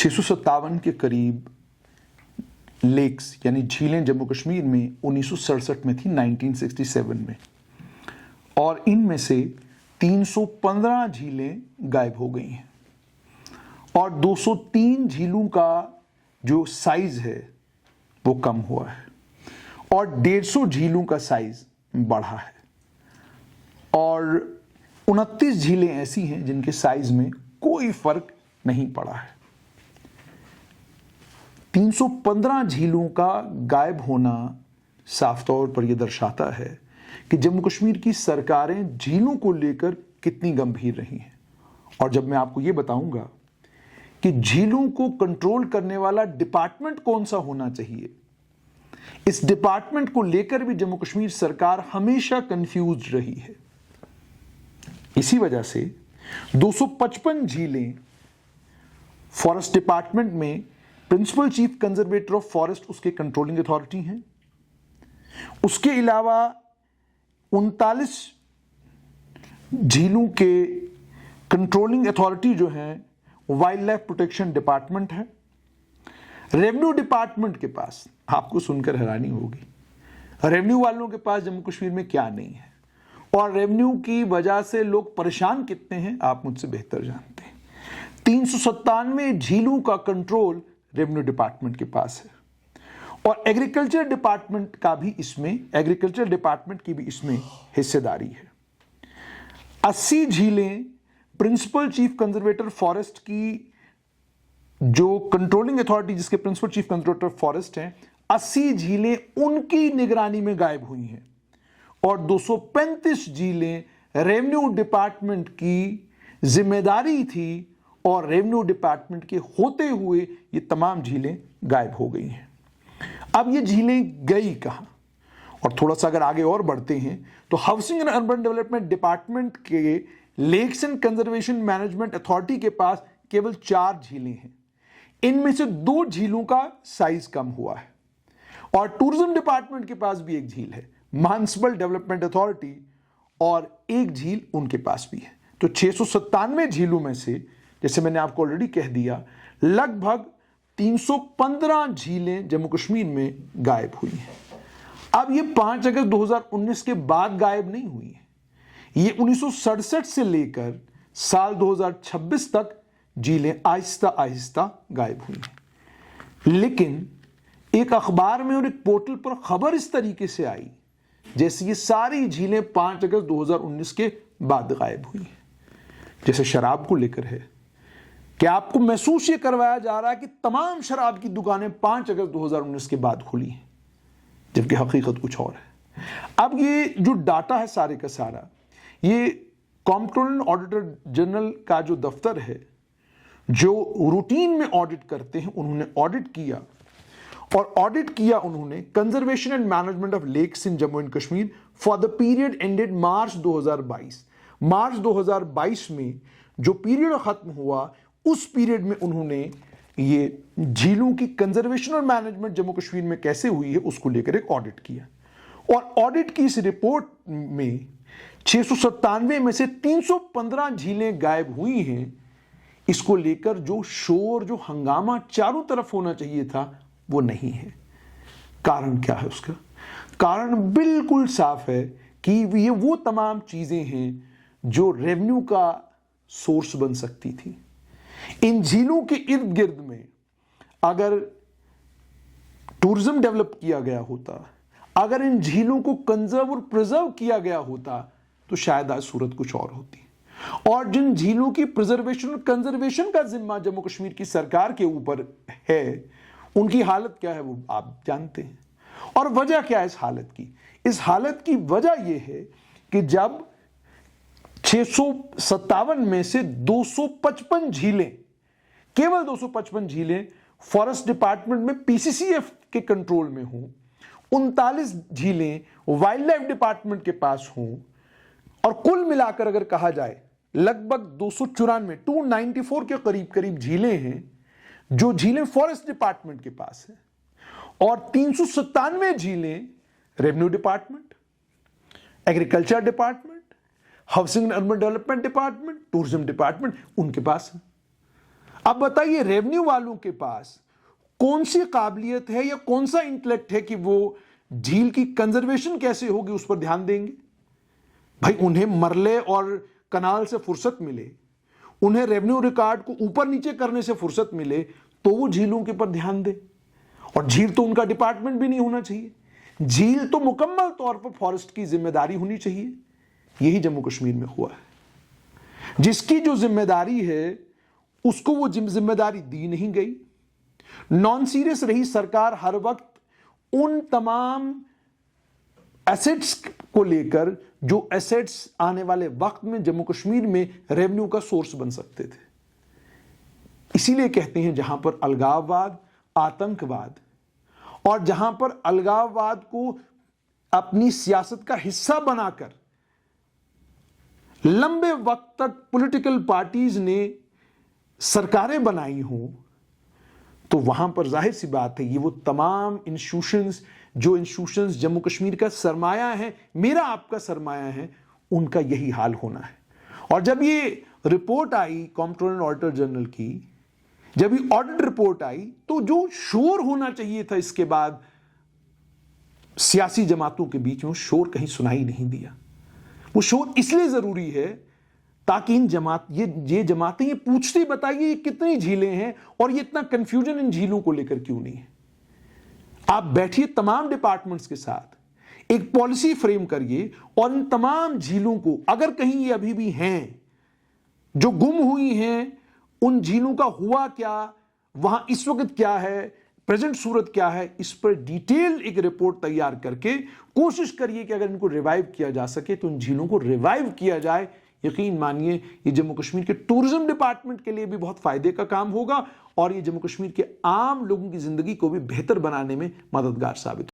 657 के करीब लेक्स यानी झीलें जम्मू कश्मीर में 1967 में थी, 1967 में, और इनमें से 315 झीलें गायब हो गई हैं और 203 झीलों का जो साइज है वो कम हुआ है और 150 झीलों का साइज बढ़ा है और 29 झीलें ऐसी हैं जिनके साइज में कोई फर्क नहीं पड़ा है। 315 झीलों का गायब होना साफ तौर पर यह दर्शाता है कि जम्मू कश्मीर की सरकारें झीलों को लेकर कितनी गंभीर रही हैं। और जब मैं आपको यह बताऊंगा कि झीलों को कंट्रोल करने वाला डिपार्टमेंट कौन सा होना चाहिए, इस डिपार्टमेंट को लेकर भी जम्मू कश्मीर सरकार हमेशा कंफ्यूज रही है। इसी वजह से 255 झीलें फॉरेस्ट डिपार्टमेंट में principal chief conservator of forest उसके कंट्रोलिंग अथॉरिटी हैं। उसके अलावा 39 झीलों के कंट्रोलिंग अथॉरिटी जो है वाइल्ड लाइफ प्रोटेक्शन डिपार्टमेंट है। रेवेन्यू डिपार्टमेंट के पास, आपको सुनकर हैरानी होगी, रेवेन्यू वालों के पास जम्मू कश्मीर में क्या नहीं है और रेवेन्यू की वजह से लोग परेशान कितने हैं आप मुझसे बेहतर जानते हैं। 397 झीलों का कंट्रोल रेवेन्यू डिपार्टमेंट के पास है और एग्रीकल्चर डिपार्टमेंट का भी इसमें, एग्रीकल्चर डिपार्टमेंट की भी इसमें हिस्सेदारी है। 80 झीलें प्रिंसिपल चीफ कंजर्वेटर फॉरेस्ट की, जो कंट्रोलिंग अथॉरिटी जिसके प्रिंसिपल चीफ कंजर्वेटर फॉरेस्ट हैं, 80 झीलें उनकी निगरानी में गायब हुई हैं और 235 झीलें रेवेन्यू डिपार्टमेंट की जिम्मेदारी थी और रेवेन्यू डिपार्टमेंट के होते हुए ये तमाम झीलें गायब हो गई हैं। अब ये झीलें गई कहां? और थोड़ा सा अगर आगे और बढ़ते हैं तो housing and urban development department के lakes and conservation management authority के पास केवल 4 झीलें हैं। इनमें से 2 झीलों का साइज कम हुआ है और टूरिज्म डिपार्टमेंट के पास भी एक झील है, म्युनिसिपल डेवलपमेंट अथॉरिटी, और एक झील उनके पास भी है। तो 697 झीलों में से, जैसे मैंने आपको ऑलरेडी कह दिया, लगभग 315 झीलें जम्मू कश्मीर में गायब हुई हैं। अब ये 5 अगस्त 2019 के बाद गायब नहीं हुई है, ये 1967 से लेकर साल 2026 तक झीलें आहिस्ता आहिस्ता गायब हुई हैं। लेकिन एक अखबार में और एक पोर्टल पर खबर इस तरीके से आई जैसे ये सारी झीलें 5 अगस्त 2019 के बाद गायब हुई हैं। जैसे शराब को लेकर है कि आपको महसूस ये करवाया जा रहा है कि तमाम शराब की दुकानें 5 अगस्त 2019 के बाद खुली हैं, जबकि हकीकत कुछ और है। अब ये जो डाटा है सारे का सारा, ये कॉम्प्ट्रोलर ऑडिटर जनरल का जो दफ्तर है, जो रूटीन में ऑडिट करते हैं, उन्होंने ऑडिट किया और ऑडिट किया उन्होंने conservation and management of lakes in Jammu and Kashmir for the period ended March 2022। मार्च 2022 में जो पीरियड खत्म हुआ, उस पीरियड में उन्होंने ये झीलों की कंजर्वेशन और मैनेजमेंट जम्मू कश्मीर में कैसे हुई है उसको लेकर एक ऑडिट किया और ऑडिट की इस रिपोर्ट में 697 में से 315 झीलें गायब हुई हैं। इसको लेकर जो शोर, जो हंगामा चारों तरफ होना चाहिए था, वो नहीं है। कारण क्या है उसका? कारण बिल्कुल साफ है कि ये वो तमाम चीजें हैं जो रेवेन्यू का सोर्स बन सकती थी। इन झीलों के इर्द गिर्द में अगर टूरिज्म डेवलप किया गया होता, अगर इन झीलों को कंजर्व और प्रिजर्व किया गया होता, तो शायद आज सूरत कुछ और होती। और जिन झीलों की प्रिजर्वेशन और कंजर्वेशन का जिम्मा जम्मू कश्मीर की सरकार के ऊपर है, उनकी हालत क्या है वो आप जानते हैं। और वजह क्या है इस हालत की? इस हालत की वजह यह है कि जब 657 में से 255 झीलें, केवल 255 झीलें फॉरेस्ट डिपार्टमेंट में पीसीसीएफ के कंट्रोल में हों, 39 झीलें वाइल्ड लाइफ डिपार्टमेंट के पास हों, और कुल मिलाकर अगर कहा जाए लगभग 294 के करीब झीलें हैं जो झीलें फॉरेस्ट डिपार्टमेंट के पास है, और 397 झीलें revenue department, agriculture department, housing and urban development department, tourism department उनके पास है। अब बताइए रेवेन्यू वालों के पास कौन सी काबिलियत है या कौन सा इंटेलेक्ट है कि वो झील की कंजर्वेशन कैसे होगी उस पर ध्यान देंगे। भाई उन्हें मरले और कनाल से फुर्सत मिले, उन्हें रेवेन्यू रिकॉर्ड को ऊपर नीचे करने से फुर्सत मिले तो वो झीलों के पर ध्यान दे। और झील तो उनका डिपार्टमेंट भी नहीं होना चाहिए, झील तो मुकम्मल तौर पर फॉरेस्ट की जिम्मेदारी होनी चाहिए। यही जम्मू कश्मीर में हुआ है। जिसकी जो जिम्मेदारी है उसको वो जिम्मेदारी दी नहीं गई। नॉन सीरियस रही सरकार हर वक्त उन तमाम एसेट्स को लेकर जो एसेट्स आने वाले वक्त में जम्मू कश्मीर में रेवेन्यू का सोर्स बन सकते थे। इसीलिए कहते हैं जहां पर अलगाववाद, आतंकवाद और जहां पर अलगाववाद को अपनी सियासत का हिस्सा बनाकर लंबे वक्त तक पॉलिटिकल पार्टीज ने सरकारें बनाई हों, तो वहां पर जाहिर सी बात है ये वो तमाम इंस्टीट्यूशंस जो इंस्टीट्यूशंस जम्मू कश्मीर का सरमाया है, मेरा आपका सरमाया है, उनका यही हाल होना है। और जब ये report I comptroller and auditor general की, जब ये ऑडिट रिपोर्ट आई, तो जो शोर होना चाहिए था इसके बाद सियासी जमातों के बीच में, शोर कहीं सुनाई नहीं दिया। वो शोर इसलिए जरूरी है ताकि ये जमातें ये पूछती बताइए ये कितनी झीलें हैं और ये इतना कंफ्यूजन इन झीलों को लेकर क्यों नहीं है। आप बैठिए तमाम डिपार्टमेंट्स के साथ, एक पॉलिसी फ्रेम करिए और इन तमाम झीलों को, अगर कहीं ये अभी भी हैं जो गुम हुई हैं, उन झीलों का हुआ क्या, वहां इस वक्त क्या है, प्रेजेंट सूरत क्या है, इस पर डिटेल एक रिपोर्ट तैयार करके कोशिश करिए कि अगर इनको रिवाइव किया जा सके तो इन झीलों को रिवाइव किया जाए। यकीन मानिए ये जम्मू कश्मीर के टूरिज्म डिपार्टमेंट के लिए भी बहुत फायदे का काम होगा और ये जम्मू कश्मीर के आम लोगों की जिंदगी को भी बेहतर बनाने में मददगार साबित